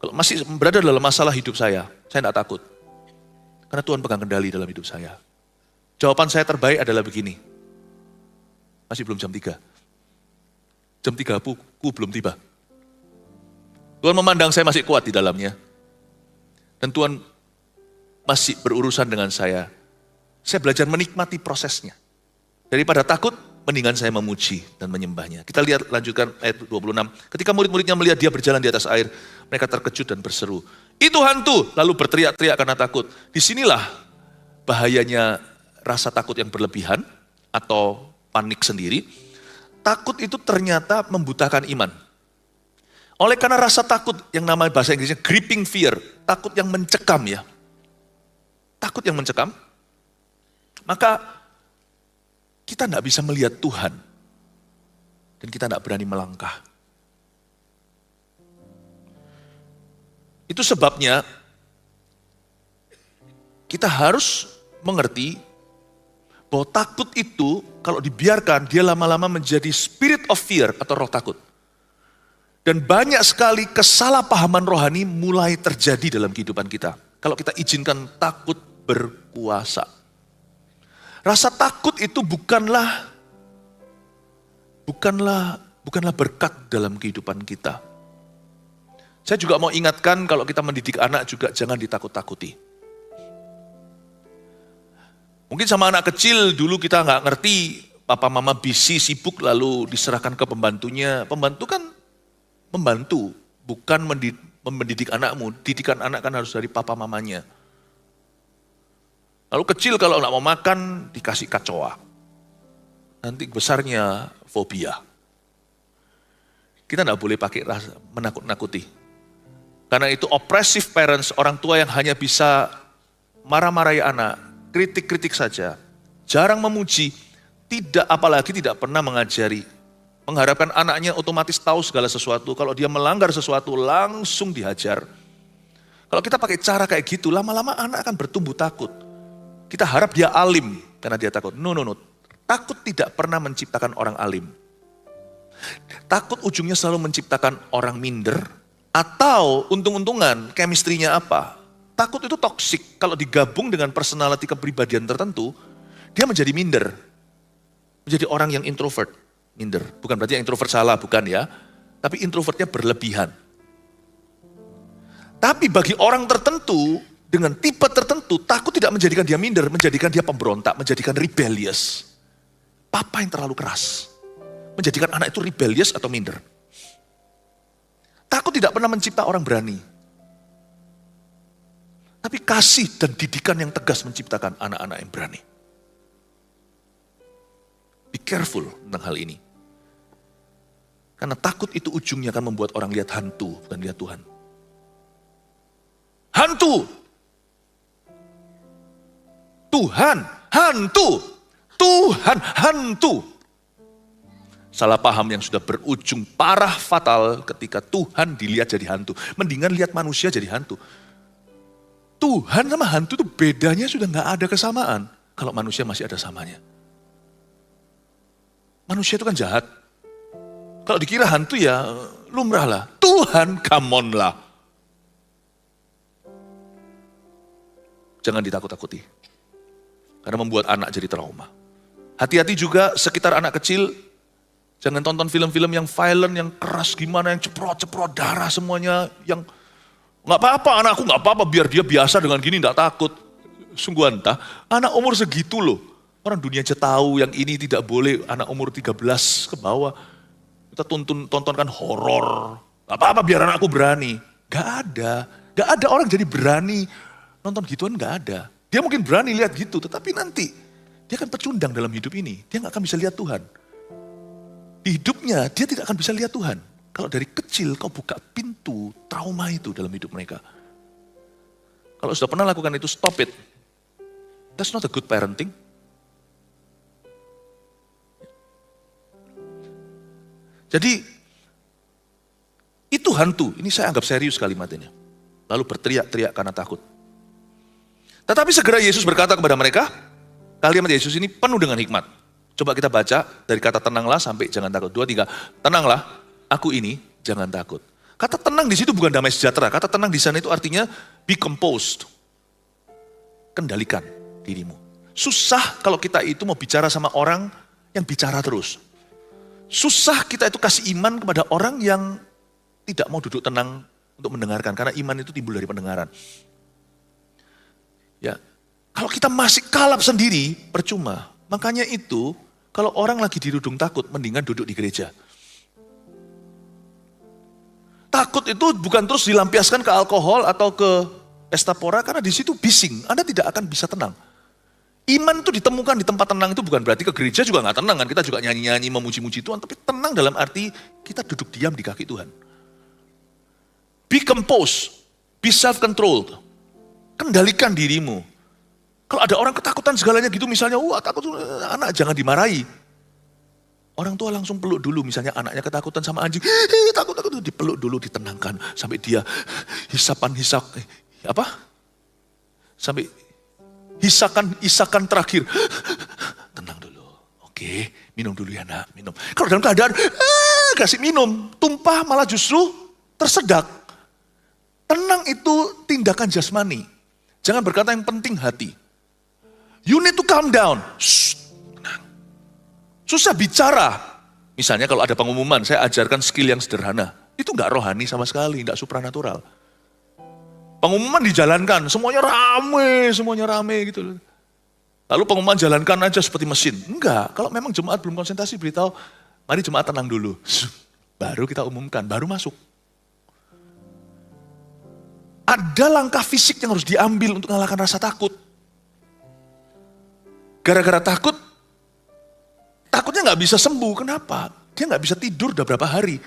Kalau masih berada dalam masalah hidup saya tidak takut. Karena Tuhan pegang kendali dalam hidup saya. Jawaban saya terbaik adalah begini. Masih belum jam 3. Jam 3 aku belum tiba. Tuhan memandang saya masih kuat di dalamnya. Dan Tuhan masih berurusan dengan saya. Saya belajar menikmati prosesnya. Daripada takut, mendingan saya memuji dan menyembahnya. Kita lihat lanjutkan ayat 26. Ketika murid-muridnya melihat dia berjalan di atas air, mereka terkejut dan berseru, "Itu hantu!" Lalu berteriak-teriak karena takut. Disinilah bahayanya rasa takut yang berlebihan atau panik sendiri. Takut itu ternyata membutakan iman. Oleh karena rasa takut yang namanya bahasa Inggrisnya gripping fear, takut yang mencekam ya. Takut yang mencekam, maka kita tidak bisa melihat Tuhan. Dan kita tidak berani melangkah. Itu sebabnya kita harus mengerti bahwa takut itu kalau dibiarkan dia lama-lama menjadi spirit of fear atau roh takut. Dan banyak sekali kesalahpahaman rohani mulai terjadi dalam kehidupan kita. Kalau kita izinkan takut berkuasa. Rasa takut itu bukanlah berkat dalam kehidupan kita. Saya juga mau ingatkan kalau kita mendidik anak juga jangan ditakut-takuti. Mungkin sama anak kecil dulu kita nggak ngerti, papa mama busy sibuk lalu diserahkan ke pembantunya. Pembantu kan membantu, bukan mendidik anakmu. Didikan anak kan harus dari papa mamanya. Lalu kecil kalau nggak mau makan dikasih kacoa. nanti besarnya fobia. Kita tidak boleh pakai rasa menakut-nakuti. Karena itu oppressive parents, orang tua yang hanya bisa marah-marahi anak, kritik-kritik saja, jarang memuji, apalagi tidak pernah mengajari. Mengharapkan anaknya otomatis tahu segala sesuatu, kalau dia melanggar sesuatu langsung dihajar. Kalau kita pakai cara kayak gitu, lama-lama anak akan bertumbuh takut. Kita harap dia alim karena dia takut. No. Takut tidak pernah menciptakan orang alim. Takut ujungnya selalu menciptakan orang minder, atau untung-untungan chemistry-nya apa? Takut itu toksik, kalau digabung dengan personality kepribadian tertentu, dia menjadi minder. Menjadi orang yang introvert, minder. Bukan berarti yang introvert salah, bukan ya. Tapi introvertnya berlebihan. Tapi bagi orang tertentu, dengan tipe tertentu, takut tidak menjadikan dia minder, menjadikan dia pemberontak, menjadikan rebellious. Papa yang terlalu keras, menjadikan anak itu rebellious atau minder. Takut tidak pernah mencipta orang berani. Tapi kasih dan didikan yang tegas menciptakan anak-anak yang berani. Be careful tentang hal ini. Karena takut itu ujungnya akan membuat orang lihat hantu, bukan lihat Tuhan. Hantu. Tuhan, hantu. Tuhan, hantu. Salah paham yang sudah berujung parah fatal ketika Tuhan dilihat jadi hantu. Mendingan lihat manusia jadi hantu. Tuhan sama hantu itu bedanya sudah gak ada kesamaan. Kalau manusia masih ada samanya. Manusia itu kan jahat. Kalau dikira hantu ya lumrah lah. Tuhan, come on lah. Jangan ditakut-takuti. Karena membuat anak jadi trauma. Hati-hati juga sekitar anak kecil. Jangan tonton film-film yang violent, yang keras gimana, yang ceprot-ceprot darah semuanya. Yang gak apa-apa, anakku gak apa-apa, biar dia biasa dengan gini, gak takut. Sungguh entah, anak umur segitu loh. Orang dunia aja tahu yang ini tidak boleh, anak umur 13 ke bawah. Kita tontonkan horor. Gak apa-apa biar anakku berani. Gak ada orang jadi berani nonton gituan, gak ada. Dia mungkin berani lihat gitu, tetapi nanti dia akan pecundang dalam hidup ini. Dia gak akan bisa lihat Tuhan. Di hidupnya dia tidak akan bisa lihat Tuhan. Kalau dari kecil kau buka pintu trauma itu dalam hidup mereka. Kalau sudah pernah lakukan itu, stop it. That's not a good parenting. Jadi itu hantu, ini saya anggap serius kalimatnya. Lalu berteriak-teriak karena takut. Tetapi segera Yesus berkata kepada mereka, kalimat Yesus ini penuh dengan hikmat. Coba kita baca dari kata tenanglah sampai jangan takut. 2, 3. Tenanglah, aku ini jangan takut. Kata tenang di situ bukan damai sejahtera. Kata tenang di sana itu artinya be composed. Kendalikan dirimu. Susah kalau kita itu mau bicara sama orang yang bicara terus. Susah kita itu kasih iman kepada orang yang tidak mau duduk tenang untuk mendengarkan. Karena iman itu timbul dari pendengaran. Ya, kalau kita masih kalap sendiri, percuma. Makanya itu, kalau orang lagi dirudung takut, mendingan duduk di gereja. Takut itu bukan terus dilampiaskan ke alkohol atau ke pesta pora, karena di situ bising. Anda tidak akan bisa tenang. Iman itu ditemukan di tempat tenang itu bukan berarti ke gereja juga gak tenang kan. Kita juga nyanyi-nyanyi, memuji-muji Tuhan, tapi tenang dalam arti kita duduk diam di kaki Tuhan. Be composed, be self-controlled. Kendalikan dirimu. Kalau ada orang ketakutan segalanya gitu misalnya, takut anak jangan dimarahi. Orang tua langsung peluk dulu, misalnya anaknya ketakutan sama anjing, takut, dipeluk dulu, ditenangkan. Sampai dia sampai hisakan terakhir. Tenang dulu, oke, minum dulu ya nak, minum. Kalau dalam keadaan, kasih minum, tumpah malah justru tersedak. Tenang itu tindakan jasmani. Jangan berkata yang penting hati. You need to calm down. Tenang. Susah bicara. Misalnya kalau ada pengumuman, saya ajarkan skill yang sederhana. Itu gak rohani sama sekali, gak supranatural. Pengumuman dijalankan, semuanya rame gitu. Lalu pengumuman jalankan aja seperti mesin. Enggak, kalau memang jemaat belum konsentrasi, beritahu, mari jemaat tenang dulu. Baru kita umumkan, baru masuk. Ada langkah fisik yang harus diambil untuk mengalahkan rasa takut. Gara-gara takut, takutnya Dia nggak bisa sembuh, kenapa? Dia nggak bisa tidur udah berapa hari.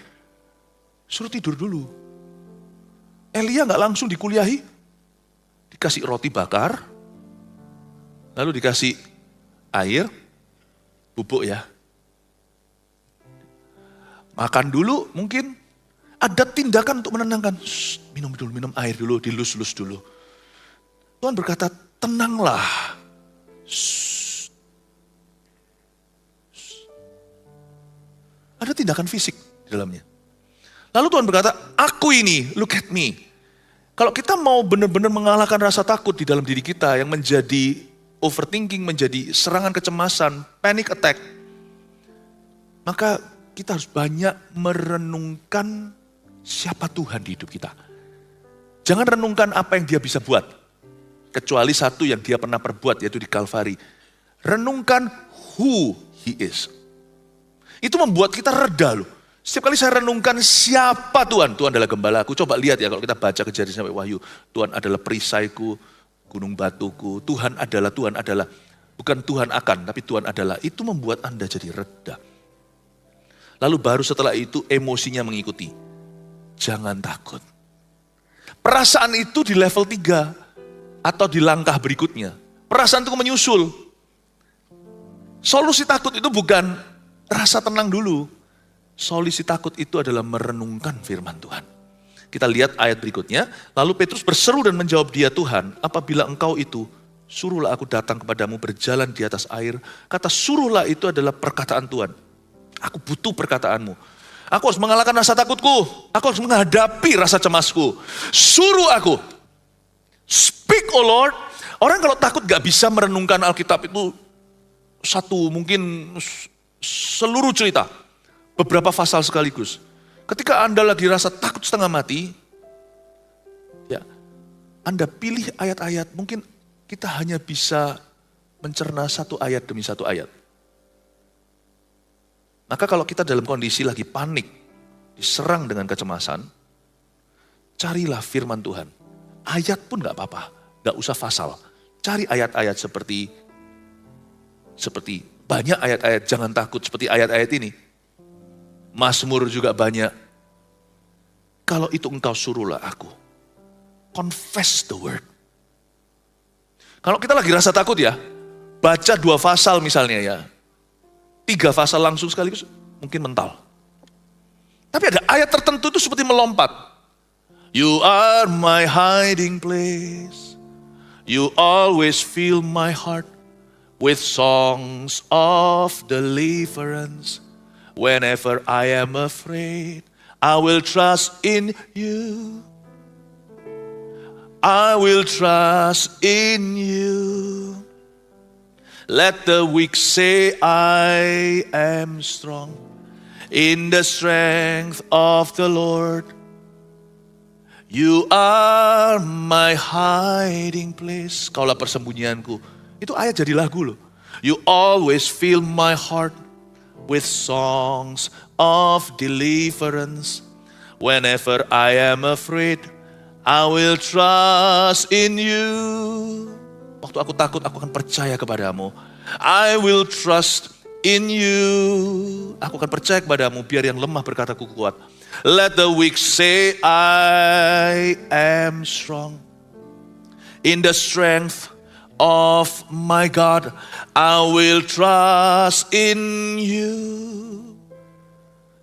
Suruh tidur dulu. Elia nggak langsung dikuliahi. Dikasih roti bakar, lalu dikasih air, bubuk ya. Makan dulu mungkin. Ada tindakan untuk menenangkan. Minum dulu, minum air dulu, dilus-lus dulu. Tuhan berkata, tenanglah. Ada tindakan fisik di dalamnya. Lalu Tuhan berkata, aku ini, look at me. Kalau kita mau benar-benar mengalahkan rasa takut di dalam diri kita yang menjadi overthinking, menjadi serangan kecemasan, panic attack, maka kita harus banyak merenungkan siapa Tuhan di hidup kita. Jangan renungkan apa yang dia bisa buat. Kecuali satu yang dia pernah perbuat, yaitu di Kalvari. Renungkan who he is. Itu membuat kita reda loh. Setiap kali saya renungkan siapa Tuhan. Tuhan adalah gembalaku. Coba lihat ya kalau kita baca Kejadian sampai Wahyu. Tuhan adalah perisaiku, gunung batuku. Tuhan adalah. Bukan Tuhan akan, tapi Tuhan adalah. Itu membuat Anda jadi reda. Lalu baru setelah itu emosinya mengikuti. Jangan takut. Perasaan itu di level 3 atau di langkah berikutnya. Perasaan itu menyusul. Solusi takut itu bukan rasa tenang dulu. Solusi takut itu adalah merenungkan firman Tuhan. Kita lihat ayat berikutnya. Lalu Petrus berseru dan menjawab dia, Tuhan, apabila engkau itu, suruhlah aku datang kepadamu berjalan di atas air. Kata suruhlah itu adalah perkataan Tuhan. Aku butuh perkataanmu. Aku harus mengalahkan rasa takutku. Aku harus menghadapi rasa cemasku. Suruh aku. Speak, oh Lord. Orang kalau takut gak bisa merenungkan Alkitab itu satu, mungkin seluruh cerita. Beberapa pasal sekaligus. Ketika Anda lagi rasa takut setengah mati, ya, Anda pilih ayat-ayat, mungkin kita hanya bisa mencerna satu ayat demi satu ayat. Maka kalau kita dalam kondisi lagi panik, diserang dengan kecemasan, carilah firman Tuhan. Ayat pun gak apa-apa, gak usah pasal. Cari ayat-ayat seperti banyak ayat-ayat jangan takut seperti ayat-ayat ini. Mazmur juga banyak. Kalau itu engkau suruhlah aku. Confess the word. Kalau kita lagi rasa takut ya, baca 2 pasal misalnya ya. 3 pasal langsung sekaligus, mungkin mental. Tapi ada ayat tertentu itu seperti melompat. You are my hiding place. You always fill my heart with songs of deliverance. Whenever I am afraid, I will trust in you. I will trust in you. Let the weak say I am strong in the strength of the Lord. You are my hiding place. Kaulah persembunyianku. Itu ayat jadi lagu loh. You always fill my heart with songs of deliverance. Whenever I am afraid, I will trust in you. Waktu aku takut, aku akan percaya kepadamu. I will trust in you. Aku akan percaya kepadamu, biar yang lemah berkata aku kuat. Let the weak say, I am strong. In the strength of my God, I will trust in you.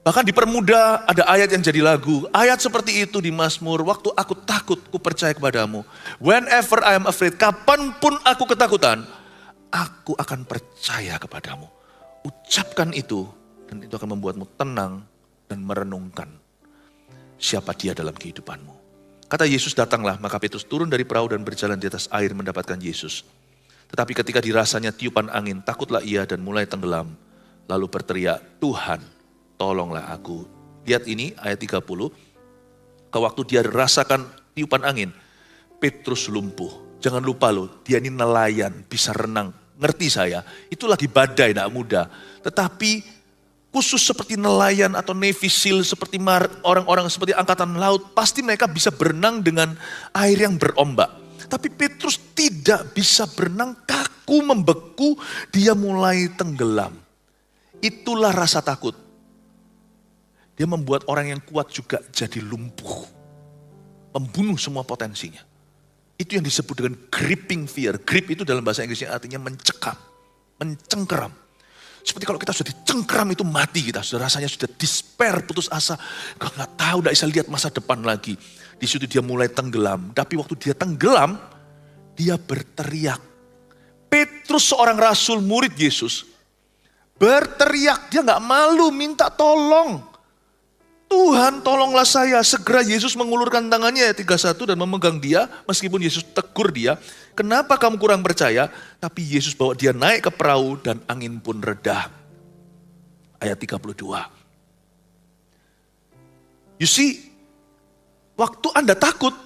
Bahkan dipermudah, ada ayat yang jadi lagu. Ayat seperti itu di Mazmur, waktu aku takut, aku percaya kepadamu. Whenever I am afraid, kapanpun aku ketakutan, aku akan percaya kepadamu. Ucapkan itu, dan itu akan membuatmu tenang dan merenungkan siapa dia dalam kehidupanmu. Kata Yesus, datanglah, maka Petrus turun dari perahu dan berjalan di atas air mendapatkan Yesus. Tetapi ketika dirasanya tiupan angin, takutlah ia dan mulai tenggelam. Lalu berteriak, Tuhan, tolonglah aku. Lihat ini ayat 30. Waktu dia rasakan tiupan angin, Petrus lumpuh. Jangan lupa loh, dia ini nelayan, bisa renang. Ngerti saya, itu lagi badai, tidak mudah. Tetapi khusus seperti nelayan atau Navy SEAL, seperti orang-orang seperti angkatan laut, pasti mereka bisa berenang dengan air yang berombak. Tapi Petrus tidak bisa berenang, kaku membeku, dia mulai tenggelam. Itulah rasa takut. Dia membuat orang yang kuat juga jadi lumpuh. Membunuh semua potensinya. Itu yang disebut dengan gripping fear. Grip itu dalam bahasa Inggrisnya artinya mencekam, mencengkeram. Seperti kalau kita sudah dicengkeram itu mati kita. Sudah rasanya sudah despair, putus asa. Kalau nggak tahu, nggak bisa lihat masa depan lagi. Di situ dia mulai tenggelam. Tapi waktu dia tenggelam, dia berteriak. Petrus seorang rasul murid Yesus. Berteriak, dia nggak malu minta tolong. Tuhan tolonglah saya. Segera Yesus mengulurkan tangannya ayat 31 dan memegang dia. Meskipun Yesus tegur dia. Kenapa kamu kurang percaya? Tapi Yesus bawa dia naik ke perahu dan angin pun reda. Ayat 32. You see, waktu Anda takut,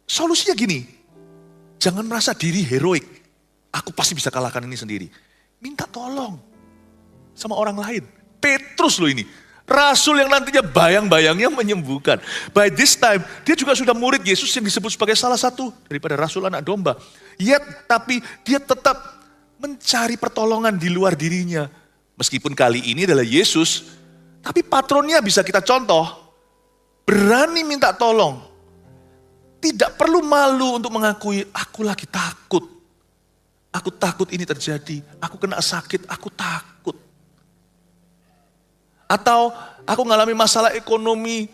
solusinya gini. Jangan merasa diri heroik. Aku pasti bisa kalahkan ini sendiri. Minta tolong sama orang lain. Petrus loh ini. Rasul yang nantinya bayang-bayangnya menyembuhkan. By this time, dia juga sudah murid Yesus yang disebut sebagai salah satu daripada rasul anak domba. Tapi dia tetap mencari pertolongan di luar dirinya. Meskipun kali ini adalah Yesus, tapi patronnya bisa kita contoh. Berani minta tolong. Tidak perlu malu untuk mengakui, aku lagi takut. Aku takut ini terjadi, aku kena sakit, aku takut. Atau aku ngalami masalah ekonomi,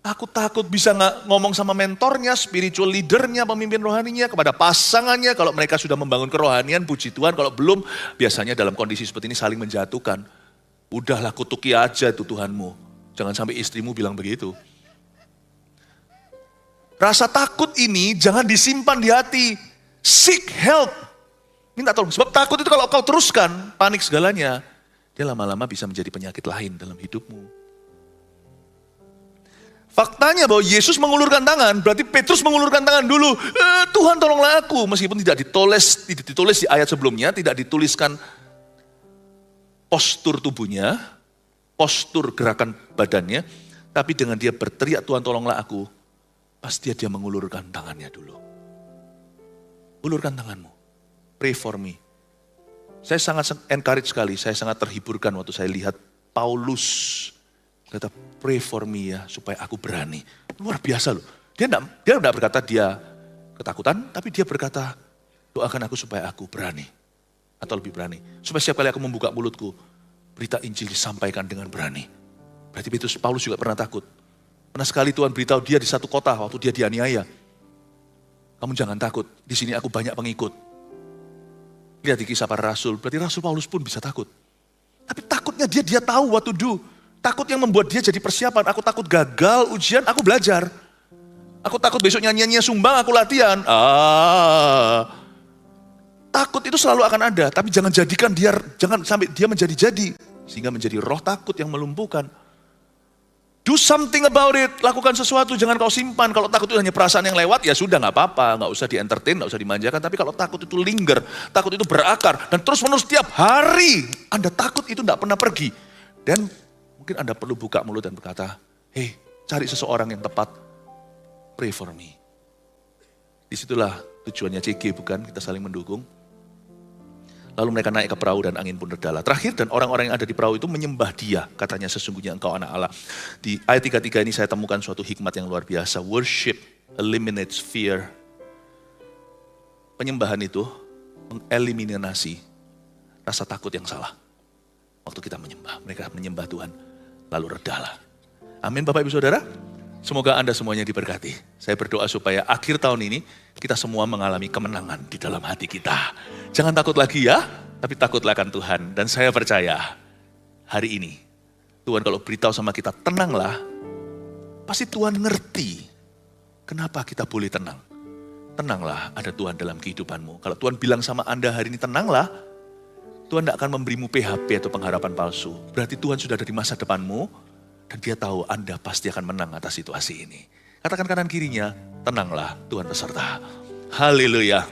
aku takut bisa nggak ngomong sama mentornya, spiritual leadernya, pemimpin rohaninya, kepada pasangannya. Kalau mereka sudah membangun kerohanian, puji Tuhan. Kalau belum, biasanya dalam kondisi seperti ini saling menjatuhkan. Udahlah kutuki aja itu Tuhanmu. Jangan sampai istrimu bilang begitu. Rasa takut ini jangan disimpan di hati. Seek help. Minta tolong. Sebab takut itu kalau kau teruskan, panik segalanya. Dia lama-lama bisa menjadi penyakit lain dalam hidupmu. Faktanya bahwa Yesus mengulurkan tangan, berarti Petrus mengulurkan tangan dulu. Tuhan tolonglah aku. Meskipun tidak ditulis di ayat sebelumnya, tidak dituliskan postur tubuhnya, postur gerakan badannya. Tapi dengan dia berteriak, Tuhan tolonglah aku, pasti dia mengulurkan tangannya dulu. Ulurkan tanganmu. Pray for me. Saya sangat encourage sekali, saya sangat terhiburkan waktu saya lihat Paulus kata pray for me ya supaya aku berani. Luar biasa loh. Dia enggak berkata dia ketakutan, tapi dia berkata doakan aku supaya aku berani. Atau lebih berani. Supaya setiap kali aku membuka mulutku, berita Injil disampaikan dengan berani. Berarti Paulus juga pernah takut. Pernah sekali Tuhan beritahu dia di satu kota waktu dia dianiaya. Kamu jangan takut, di sini aku banyak pengikut. Lihat di Kisah Para Rasul, berarti Rasul Paulus pun bisa takut. Tapi takutnya dia tahu what to do. Takut yang membuat dia jadi persiapan. Aku takut gagal ujian, aku belajar. Aku takut besok nyanyiannya sumbang, aku latihan. Takut itu selalu akan ada, tapi jangan sampai dia menjadi-jadi. Sehingga menjadi roh takut yang melumpuhkan. Do something about it, lakukan sesuatu, jangan kau simpan. Kalau takut itu hanya perasaan yang lewat, ya sudah gak apa-apa, gak usah di-entertain, gak usah dimanjakan. Tapi kalau takut itu linger, takut itu berakar, dan terus-menerus setiap hari Anda takut itu gak pernah pergi. Dan mungkin Anda perlu buka mulut dan berkata, hey, cari seseorang yang tepat, pray for me. Disitulah tujuannya CG, bukan? Kita saling mendukung. Lalu mereka naik ke perahu dan angin pun redalah. Terakhir, dan orang-orang yang ada di perahu itu menyembah dia. Katanya sesungguhnya engkau anak Allah. Di ayat 33 ini saya temukan suatu hikmat yang luar biasa. Worship eliminates fear. Penyembahan itu mengeliminasi rasa takut yang salah. Waktu kita menyembah, mereka menyembah Tuhan. Lalu redalah. Amin Bapak Ibu Saudara. Semoga Anda semuanya diberkati. Saya berdoa supaya akhir tahun ini kita semua mengalami kemenangan di dalam hati kita. Jangan takut lagi ya, tapi takutlah akan Tuhan. Dan saya percaya hari ini Tuhan kalau beritahu sama kita tenanglah, pasti Tuhan ngerti kenapa kita boleh tenang. Tenanglah, ada Tuhan dalam kehidupanmu. Kalau Tuhan bilang sama Anda hari ini tenanglah, Tuhan tidak akan memberimu PHP atau pengharapan palsu. Berarti Tuhan sudah ada di masa depanmu. Dan dia tahu Anda pasti akan menang atas situasi ini. Katakan kanan kirinya, tenanglah Tuhan beserta. Haleluya.